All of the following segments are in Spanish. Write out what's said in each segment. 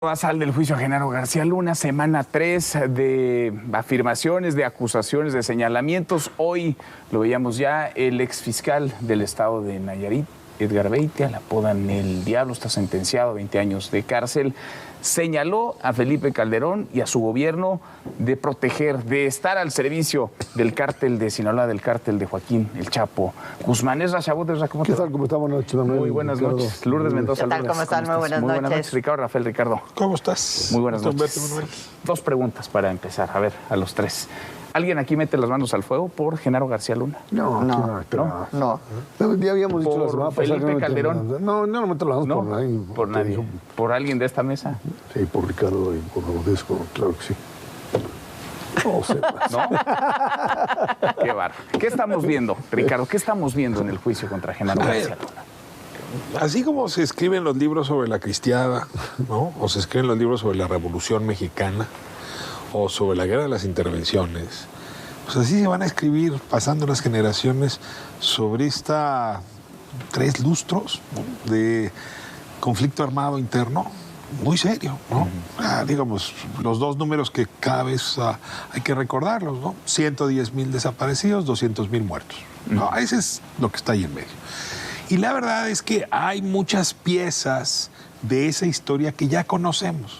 Basal del juicio a Genaro García Luna, semana 3 de afirmaciones, de acusaciones, de señalamientos. Hoy lo veíamos ya, el exfiscal del estado de Nayarit, Edgar Beitia, le apodan el Diablo, está sentenciado a 20 años de cárcel. Señaló a Felipe Calderón y a su gobierno de proteger, de estar al servicio del cártel de Sinaloa, del cártel de Joaquín El Chapo Guzmán. Esra Chabot, ¿cómo ¿Qué te va? tal? ¿Cómo estamos? Buenas noches, Manuel. Muy buenas noches. Lourdes Mendoza. ¿Qué tal? ¿Cómo están? Muy buenas noches. Ricardo Rafael, Ricardo. ¿Cómo estás? Muy buenas noches. Verte, Manuel. Dos preguntas para empezar. A ver, a los tres. ¿Alguien aquí mete las manos al fuego por Genaro García Luna? No. Ya habíamos dicho la semana pasada. Felipe Calderón. No meto las manos por nadie. Por nadie. ¿Por alguien de esta mesa? Sí, por Ricardo y por Rodesco, claro que sí. No sé. ¿No? Qué bárbaro. ¿Qué estamos viendo, Ricardo? ¿Qué estamos viendo en el juicio contra Genaro García Luna? Así como se escriben los libros sobre la cristiada, ¿no? O se escriben los libros sobre la Revolución Mexicana, o sobre la Guerra de las Intervenciones, pues así se van a escribir, pasando las generaciones, sobre esta 3 lustros, ¿no?, de conflicto armado interno muy serio, ¿no? Digamos, los 2 números que cada vez hay que recordarlos, ¿no? 110,000 desaparecidos, 200,000 muertos, ¿no? Ese es lo que está ahí en medio. Y la verdad es que hay muchas piezas de esa historia que ya conocemos,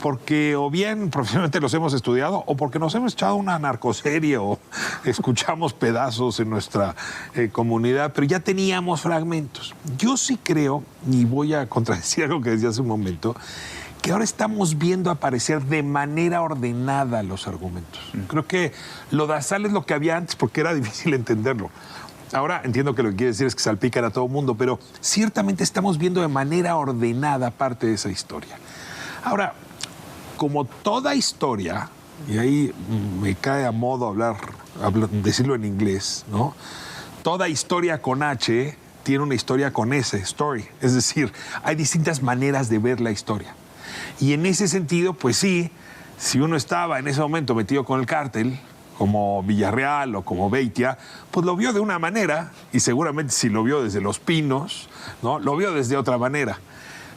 porque o bien profesionalmente los hemos estudiado o porque nos hemos echado una narcoserie o escuchamos pedazos en nuestra comunidad, pero ya teníamos fragmentos. Yo sí creo, y voy a contradecir algo que decía hace un momento, que ahora estamos viendo aparecer de manera ordenada los argumentos. Creo que lo dasal es lo que había antes porque era difícil entenderlo. Ahora entiendo que lo que quiere decir es que salpican a todo el mundo, pero ciertamente estamos viendo de manera ordenada parte de esa historia. Ahora, como toda historia, y ahí me cae a modo decirlo en inglés, ¿no? Toda historia con H tiene una historia con S, story. Es decir, hay distintas maneras de ver la historia. Y en ese sentido, pues sí, si uno estaba en ese momento metido con el cártel, como Villarreal o como Beitia, pues lo vio de una manera, y seguramente si lo vio desde Los Pinos, ¿no?, lo vio desde otra manera.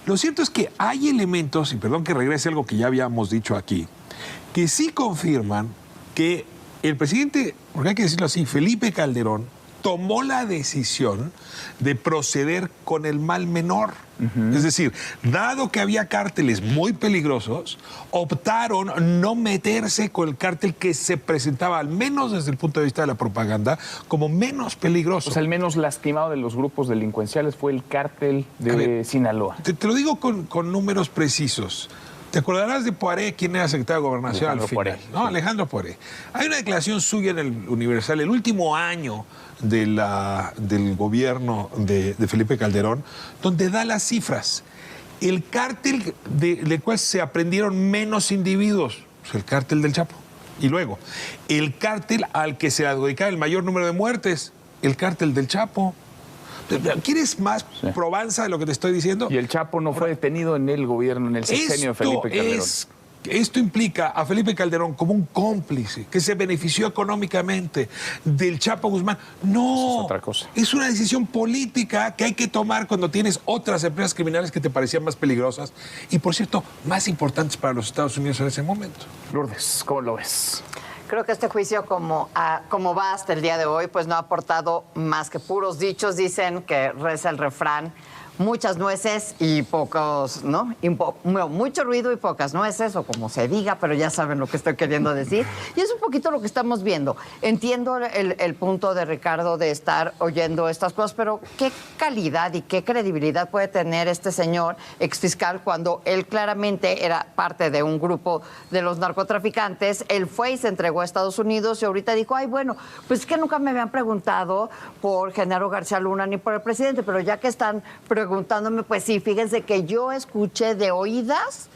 Lo cierto es que hay elementos, y perdón que regrese a algo que ya habíamos dicho aquí, que sí confirman que el presidente, porque hay que decirlo así, Felipe Calderón, tomó la decisión de proceder con el mal menor. Es decir, dado que había cárteles muy peligrosos, optaron no meterse con el cártel que se presentaba, al menos desde el punto de vista de la propaganda, como menos peligroso. O sea, el menos lastimado de los grupos delincuenciales fue el cártel de Sinaloa. Te lo digo con números precisos. ¿Te acordarás de Poiré, quien era secretario de Gobernación al final? Poiré, ¿No? Sí. Alejandro Poiré. Hay una declaración suya en el Universal, el último año del gobierno de Felipe Calderón, donde da las cifras. El cártel del cual se aprendieron menos individuos, pues el cártel del Chapo. Y luego, el cártel al que se adjudicaba el mayor número de muertes, el cártel del Chapo. ¿Quieres más probanza de lo que te estoy diciendo? Y el Chapo no fue detenido en el gobierno, en el sexenio de Felipe Calderón. Esto implica a Felipe Calderón como un cómplice que se benefició económicamente del Chapo Guzmán. No, es otra cosa. Es una decisión política que hay que tomar cuando tienes otras empresas criminales que te parecían más peligrosas y, por cierto, más importantes para los Estados Unidos en ese momento. Lourdes, ¿cómo lo ves? Creo que este juicio, como va hasta el día de hoy, pues no ha aportado más que puros dichos. Dicen que reza el refrán, muchas nueces y pocos, ¿no? Mucho ruido y pocas nueces, o como se diga, pero ya saben lo que estoy queriendo decir. Y es un poquito lo que estamos viendo. Entiendo el punto de Ricardo de estar oyendo estas cosas, pero ¿qué calidad y qué credibilidad puede tener este señor exfiscal cuando él claramente era parte de un grupo de los narcotraficantes? Él fue y se entregó a Estados Unidos y ahorita dijo, ay, bueno, pues es que nunca me habían preguntado por Genaro García Luna ni por el presidente, pero ya que están preguntándome, pues sí, fíjense que yo escuché de oídas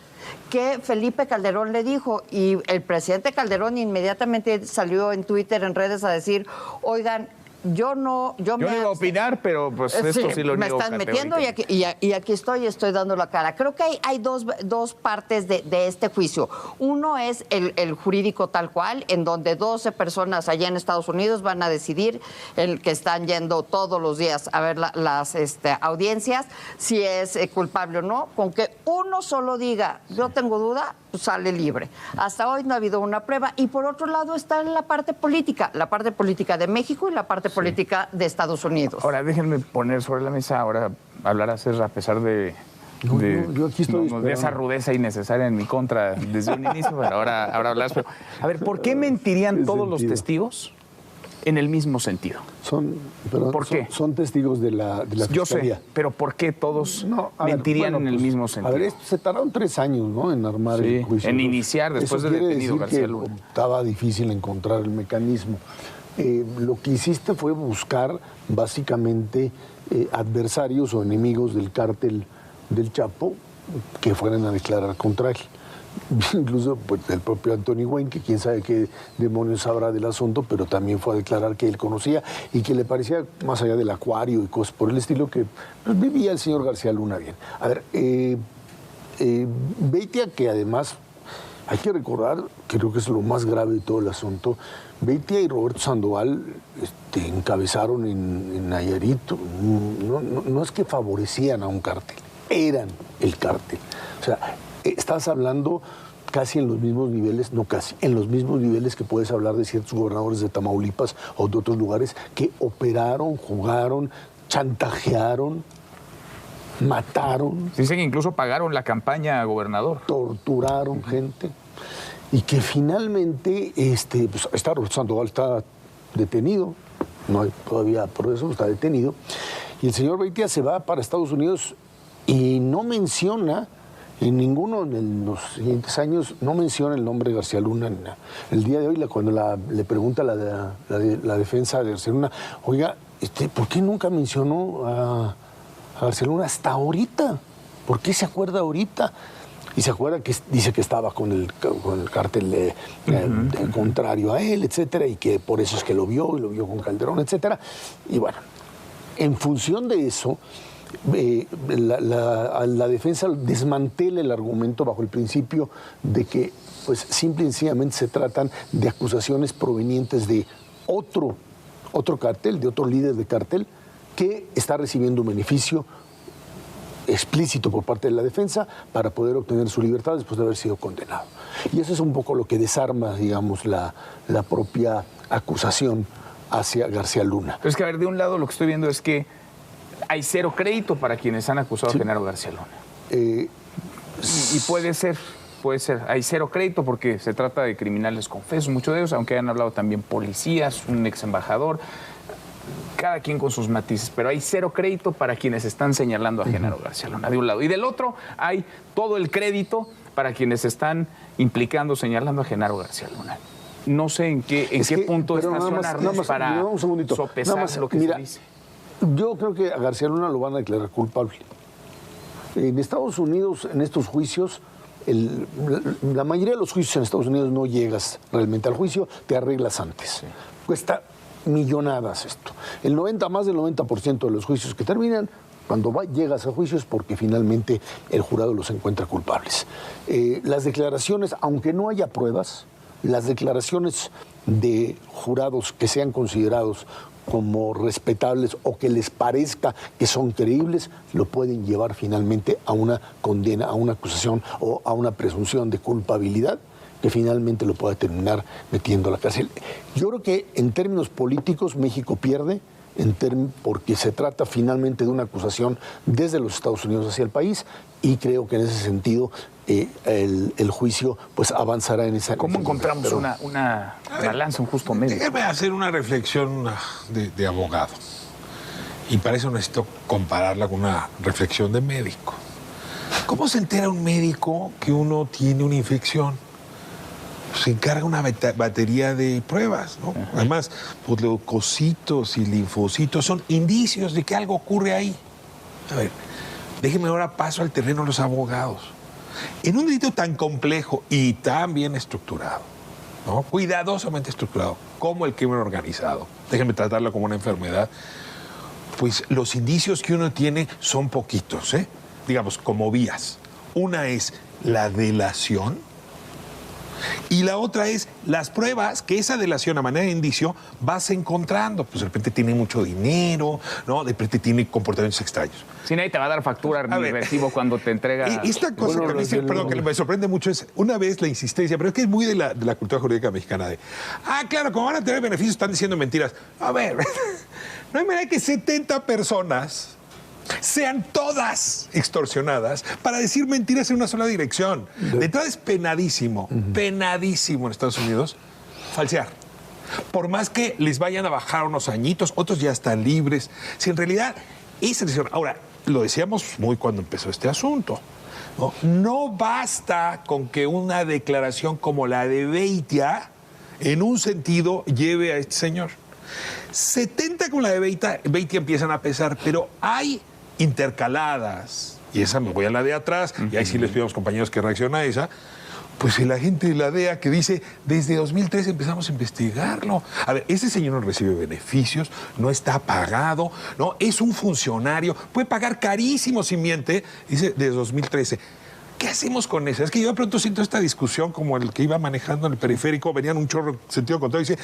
que Felipe Calderón le dijo, y el presidente Calderón inmediatamente salió en Twitter, en redes, a decir, oigan, yo no iba a opinar, pero pues esto sí lo me niego están metiendo y aquí estoy dando la cara. Creo que hay dos partes de este juicio. Uno es el jurídico tal cual, en donde 12 personas allá en Estados Unidos van a decidir, el que están yendo todos los días a ver las audiencias, si es culpable o no. Con que uno solo diga, yo tengo duda, pues sale libre. Hasta hoy no ha habido una prueba. Y por otro lado está la parte política de México y la parte política de Estados Unidos. Ahora, déjenme poner sobre la mesa, ahora hablar a César, a pesar de yo aquí estoy de esa rudeza innecesaria en mi contra desde un inicio, pero ahora hablas. Pero, a ver, ¿por qué mentirían todos los testigos en el mismo sentido? ¿Por qué? Son testigos de la Fiscalía. Yo sé, pero ¿por qué todos mentirían en el mismo sentido? A ver, se tardaron 3 años, ¿no?, en armar el juicio. En iniciar después de detenido García Luna. Estaba difícil encontrar el mecanismo. Lo que hiciste fue buscar básicamente adversarios o enemigos del cártel del Chapo que fueran a declarar contra él. Incluso pues, el propio Anthony Wayne, que quién sabe qué demonios sabrá del asunto, pero también fue a declarar que él conocía y que le parecía, más allá del acuario y cosas por el estilo, que pues, vivía el señor García Luna bien. A ver, Beitia, que además hay que recordar, creo que es lo más grave de todo el asunto, Beitia y Roberto Sandoval encabezaron en Nayarit, no es que favorecían a un cártel, eran el cártel. O sea, estás hablando casi en los mismos niveles, no casi, en los mismos niveles que puedes hablar de ciertos gobernadores de Tamaulipas o de otros lugares que operaron, jugaron, chantajearon, mataron. Dicen que incluso pagaron la campaña a gobernador. Torturaron gente. Y que finalmente, pues está Roberto Sandoval, está detenido, no hay todavía proceso, está detenido. Y el señor Beitia se va para Estados Unidos y no menciona, en ninguno de los siguientes años, no menciona el nombre de García Luna. El día de hoy, cuando le pregunta la defensa de García Luna, oiga, ¿por qué nunca mencionó a García Luna hasta ahorita? ¿Por qué se acuerda ahorita? Y se acuerda que dice que estaba con el cártel contrario a él, etcétera, y que por eso es que lo vio con Calderón, etcétera. Y bueno, en función de eso, la defensa desmantela el argumento bajo el principio de que pues simple y sencillamente se tratan de acusaciones provenientes de otro cártel, de otro líder de cártel, que está recibiendo un beneficio explícito por parte de la defensa para poder obtener su libertad después de haber sido condenado. Y eso es un poco lo que desarma, digamos, la propia acusación hacia García Luna. Pero es que, a ver, de un lado lo que estoy viendo es que hay cero crédito para quienes han acusado a Genaro García Luna. Y puede ser. Hay cero crédito porque se trata de criminales confesos, muchos de ellos, aunque hayan hablado también policías, un ex embajador, cada quien con sus matices, pero hay cero crédito para quienes están señalando a Genaro García Luna, de un lado. Y del otro hay todo el crédito para quienes están implicando, señalando a Genaro García Luna. No sé en qué punto estacionarnos para sopesar lo que se dice. Yo creo que a García Luna lo van a declarar culpable. En Estados Unidos, en estos juicios, la mayoría de los juicios en Estados Unidos no llegas realmente al juicio, te arreglas antes. Sí. Cuesta millonadas esto. Más del 90% de los juicios que terminan, cuando llegas a juicios, porque finalmente el jurado los encuentra culpables. Las declaraciones, aunque no haya pruebas, las declaraciones de jurados que sean considerados como respetables o que les parezca que son creíbles, lo pueden llevar finalmente a una condena, a una acusación o a una presunción de culpabilidad que finalmente lo pueda terminar metiendo a la cárcel. Yo creo que en términos políticos México pierde, porque se trata finalmente de una acusación desde los Estados Unidos hacia el país, y creo que en ese sentido el juicio pues avanzará en esa... ¿Cómo encontramos una balanza, un justo medio? Déjame hacer una reflexión de abogado, y para eso necesito compararla con una reflexión de médico. ¿Cómo se entera un médico que uno tiene una infección? Se encarga una batería de pruebas, ¿no? Además, pues, leucocitos y linfocitos son indicios de que algo ocurre ahí. A ver, déjenme ahora paso al terreno de los abogados. En un delito tan complejo y tan bien estructurado, ¿no? Cuidadosamente estructurado, como el crimen organizado. Déjenme tratarlo como una enfermedad. Pues los indicios que uno tiene son poquitos, ¿eh? Digamos, como vías. Una es la delación y la otra es las pruebas que esa delación a manera de indicio vas encontrando. Pues de repente tiene mucho dinero, ¿no? De repente tiene comportamientos extraños. Si nadie te va a dar factura ni recibo cuando te entrega... Esta cosa que a mí que me sorprende mucho es, una vez la insistencia, pero es que es muy de la cultura jurídica mexicana de, claro, como van a tener beneficios, están diciendo mentiras. A ver, no hay manera que 70 personas sean todas extorsionadas para decir mentiras en una sola dirección. De entrada es penadísimo, penadísimo en Estados Unidos falsear. Por más que les vayan a bajar unos añitos, otros ya están libres. Si en realidad esa decisión... Ahora, lo decíamos muy cuando empezó este asunto, ¿no? No basta con que una declaración como la de Beitia, en un sentido, lleve a este señor. 70 con la de Beitia empiezan a pesar, pero hay intercaladas, y esa me voy a la de atrás, y ahí sí les pido a los compañeros que reaccionen a esa, pues el agente de la DEA que dice, desde 2003 empezamos a investigarlo. A ver, ese señor no recibe beneficios, no está pagado, no, es un funcionario, puede pagar carísimo si miente, dice, desde 2013. ¿Qué hacemos con eso? Es que yo de pronto siento esta discusión como el que iba manejando en el periférico, venían un chorro en sentido contrario y dice,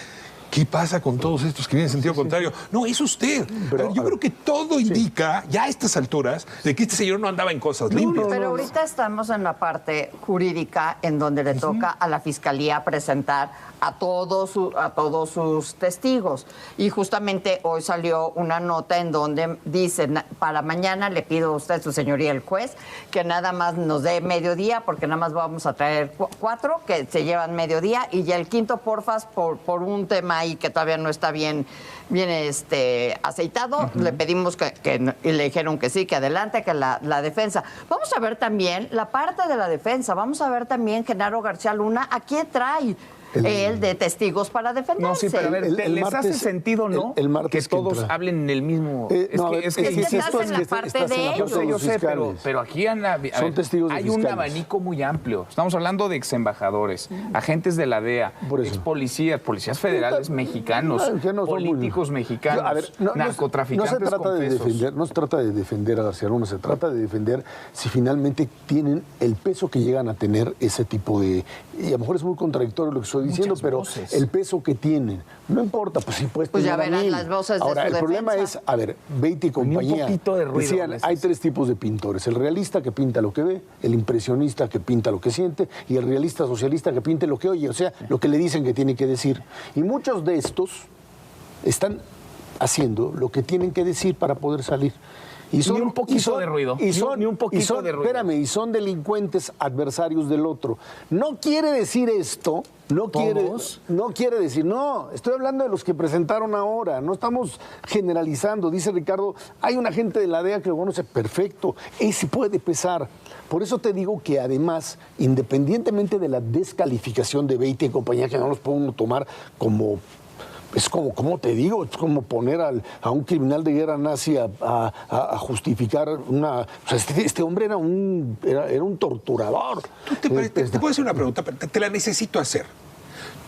¿qué pasa con todos estos que vienen en sentido contrario? No, es usted. Pero, yo creo que todo indica, ya a estas alturas, de que este señor no andaba en cosas limpias. Pero ahorita estamos en la parte jurídica en donde le toca a la Fiscalía presentar a todos sus testigos. Y justamente hoy salió una nota en donde dicen, para mañana le pido a usted, su señoría, el juez, que nada más nos dé mediodía, porque nada más vamos a traer 4 que se llevan mediodía, y ya el quinto, porfas, por un tema ahí que todavía no está bien aceitado, le pedimos y le dijeron que sí, que adelante, que la defensa. Vamos a ver también la parte de la defensa, vamos a ver también Genaro García Luna, ¿a quién trae él de testigos para defenderse? No, sí, pero a ver, ¿les hace sentido, no? El martes que todos hablen en el mismo... es que estás en la parte de ellos. Yo sé, pero aquí hay un abanico muy amplio. Estamos hablando de exembajadores, agentes de la DEA, expolicías, policías federales mexicanos, políticos mexicanos, narcotraficantes confesos. No se trata de defender a García Luna, se trata de defender si finalmente tienen el peso que llegan a tener ese tipo de... Y a lo mejor es muy contradictorio lo que estoy diciendo, pero voces. El peso que tienen, no importa, pues si puedes tener ya verán las voces de ahora, su el problema es, a ver, Beitia y compañía, decían, hay 3 tipos de pintores, el realista que pinta lo que ve, el impresionista que pinta lo que siente y el realista socialista que pinta lo que oye, o sea, lo que le dicen que tiene que decir. Y muchos de estos están haciendo lo que tienen que decir para poder salir. Y son un poquito de ruido. Y son delincuentes adversarios del otro. No quiere decir esto, no quiere decir, no, estoy hablando de los que presentaron ahora, no estamos generalizando. Dice Ricardo, hay un agente de la DEA que lo conoce perfecto, ese puede pesar. Por eso te digo que además, independientemente de la descalificación de Beitia y compañía, que no los podemos tomar como... Es como te digo, es como poner a un criminal de guerra nazi a justificar una... O sea, este hombre era un torturador. Te puedo hacer una pregunta, te la necesito hacer.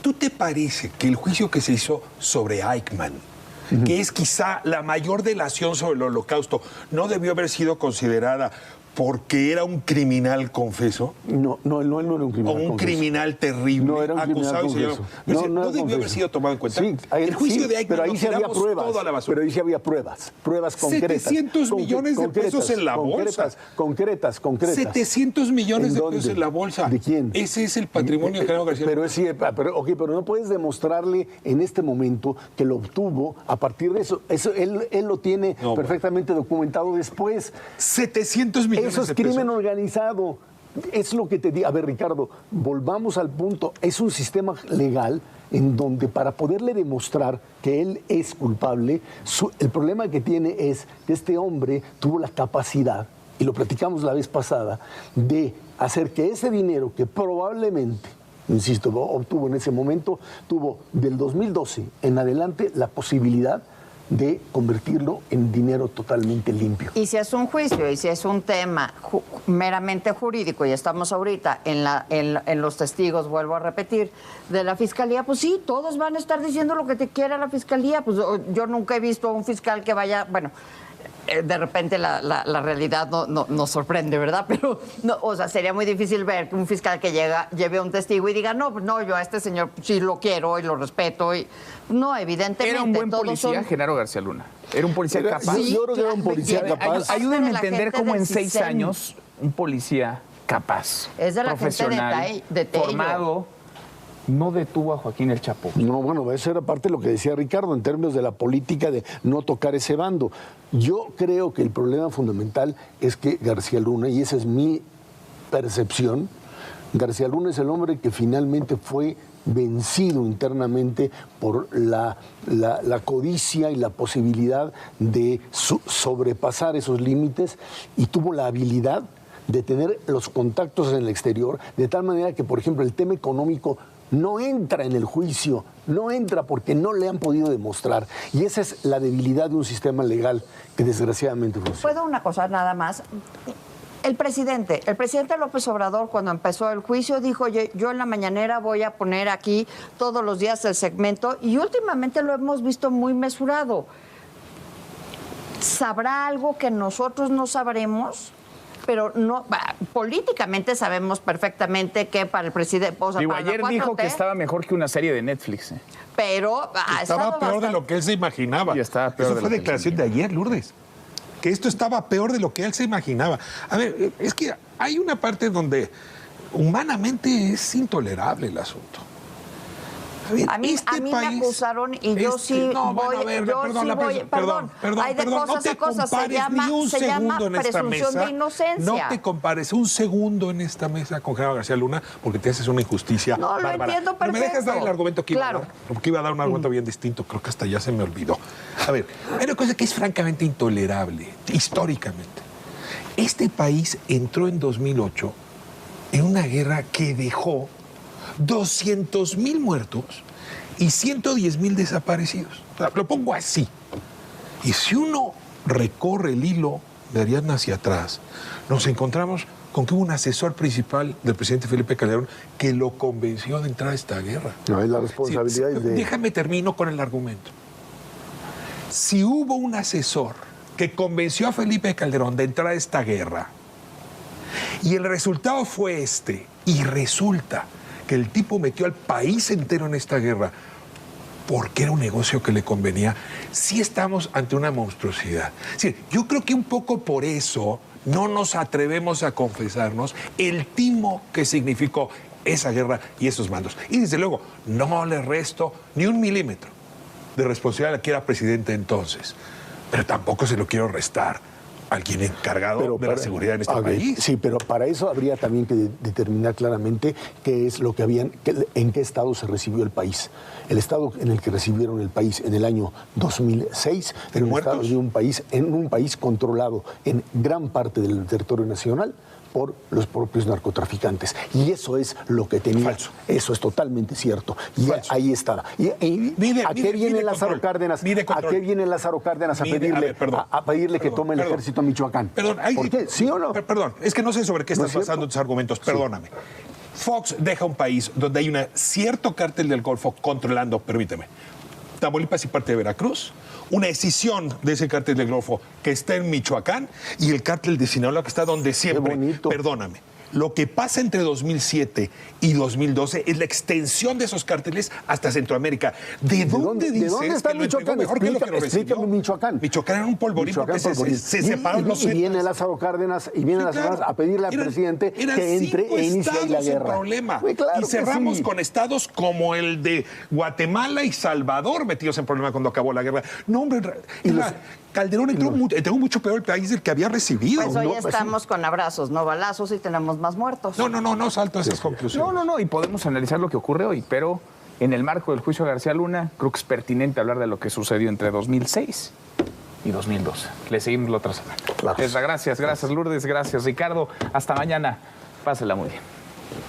¿Tú te parece que el juicio que se hizo sobre Eichmann, que es quizá la mayor delación sobre el Holocausto, no debió haber sido considerada porque era un criminal confeso? No, él no era un criminal confeso. O un criminal terrible, no era un acusado criminal confeso. No debió haber sido tomado en cuenta. Sí, el juicio de Eichmann, pero ahí sí había pruebas. Todo a la basura. Pero ahí sí había pruebas concretas. 700 millones de pesos en la bolsa. Concretas. 700 millones de pesos en la bolsa. ¿De quién? Ese es el patrimonio de Genaro García Luna. Pero no puedes demostrarle en este momento que lo obtuvo a partir de eso. Él lo tiene perfectamente documentado después. 700 millones. Eso es crimen organizado. Es lo que te digo. A ver, Ricardo, volvamos al punto. Es un sistema legal en donde para poderle demostrar que él es culpable, el problema que tiene es que este hombre tuvo la capacidad, y lo platicamos la vez pasada, de hacer que ese dinero que probablemente, insisto, obtuvo en ese momento, tuvo del 2012 en adelante la posibilidad de convertirlo en dinero totalmente limpio. Y si es un juicio y si es un tema meramente jurídico y estamos ahorita en los testigos, vuelvo a repetir, de la fiscalía, pues sí, todos van a estar diciendo lo que te quiera la fiscalía. Pues yo nunca he visto a un fiscal que vaya, bueno, de repente la realidad nos sorprende, ¿verdad? Pero, no, o sea, sería muy difícil ver que un fiscal que lleve a un testigo y diga, no, yo a este señor sí lo quiero y lo respeto. Y no, evidentemente. Era un buen policía, Genaro García Luna. Era un policía capaz. Sí, yo creo que era un policía capaz. Ayúdenme a entender cómo en 6 años un policía capaz, es de la profesional, gente de Tello, formado, no detuvo a Joaquín El Chapo. No, bueno, eso era parte de lo que decía Ricardo en términos de la política de no tocar ese bando. Yo creo que el problema fundamental es que García Luna, y esa es mi percepción, García Luna es el hombre que finalmente fue vencido internamente por la codicia y la posibilidad de sobrepasar esos límites, y tuvo la habilidad de tener los contactos en el exterior, de tal manera que, por ejemplo, el tema económico no entra en el juicio, no entra porque no le han podido demostrar. Y esa es la debilidad de un sistema legal que desgraciadamente funciona. ¿Puedo una cosa nada más? El presidente López Obrador, cuando empezó el juicio, dijo, oye, yo en la mañanera voy a poner aquí todos los días el segmento, y últimamente lo hemos visto muy mesurado. ¿Sabrá algo que nosotros no sabremos? Pero no, políticamente sabemos perfectamente que para el presidente... O sea, digo, para ayer dijo que estaba mejor que una serie de Netflix. Pero estaba peor de lo que él se imaginaba. Y estaba peor. Eso fue declaración de ayer, Lourdes. Que esto estaba peor de lo que él se imaginaba. A ver, es que hay una parte donde humanamente es intolerable el asunto. Ver, a mí me acusaron y yo sí voy, perdón, hay de cosas a cosas, se llama presunción de inocencia. No te compares un segundo en esta mesa con Genaro García Luna porque te haces una injusticia bárbara. Lo entiendo perfecto. Pero me dejas dar el argumento que iba a dar, porque iba a dar un argumento bien distinto, creo que hasta ya se me olvidó. A ver, hay una cosa que es francamente intolerable, históricamente. Este país entró en 2008 en una guerra que dejó 200,000 muertos y 110,000 desaparecidos. O sea, lo pongo así. Y si uno recorre el hilo de Ariadna hacia atrás, nos encontramos con que hubo un asesor principal del presidente Felipe Calderón que lo convenció de entrar a esta guerra. No, es la responsabilidad de... Déjame termino con el argumento. Si hubo un asesor que convenció a Felipe Calderón de entrar a esta guerra y el resultado fue este, y resulta que el tipo metió al país entero en esta guerra porque era un negocio que le convenía, sí estamos ante una monstruosidad. Sí, yo creo que un poco por eso no nos atrevemos a confesarnos el timo que significó esa guerra y esos mandos. Y desde luego, no le resto ni un milímetro de responsabilidad al que era presidente entonces, pero tampoco se lo quiero restar al quien encargado de la seguridad en este país. Sí, pero para eso habría también que determinar claramente qué es lo que en qué estado se recibió el país. El estado en el que recibieron el país en el año 2006 era un estado de un país controlado en gran parte del territorio nacional por los propios narcotraficantes. Y eso es lo que tenía. Falso. Eso es totalmente cierto. Y ahí estaba. ¿A qué viene Lázaro Cárdenas? ¿A qué viene Lázaro Cárdenas a pedirle que tome el ejército a Michoacán? Perdón, ¿por qué? ¿Sí o no? Perdón, es que no sé sobre qué estás basando tus argumentos. Perdóname. Fox deja un país donde hay un cierto cártel del Golfo controlando, permíteme, Tamaulipas y parte de Veracruz, una escisión de ese cártel del Golfo que está en Michoacán y el cártel de Sinaloa que está donde siempre. Perdóname. Lo que pasa entre 2007 y 2012 es la extensión de esos cárteles hasta Centroamérica. ¿De dónde dices ¿De dónde está que lo entregó Michoacán? mejor que lo que lo recibió? Explícame Michoacán. Michoacán era un polvorín porque se separaron los y viene Lázaro Cárdenas a pedirle al presidente que entre e inicie la guerra. Problema. Claro y cerramos con estados como el de Guatemala y Salvador metidos en problema cuando acabó la guerra. No, hombre, Calderón entró mucho peor el país del que había recibido. Pues hoy estamos con abrazos, no balazos, y tenemos más muertos. No salto a esas conclusiones. No, y podemos analizar lo que ocurre hoy, pero en el marco del juicio de García Luna, creo que es pertinente hablar de lo que sucedió entre 2006 y 2012. Le seguimos la otra semana. Gracias Lourdes, gracias Ricardo. Hasta mañana. Pásela muy bien.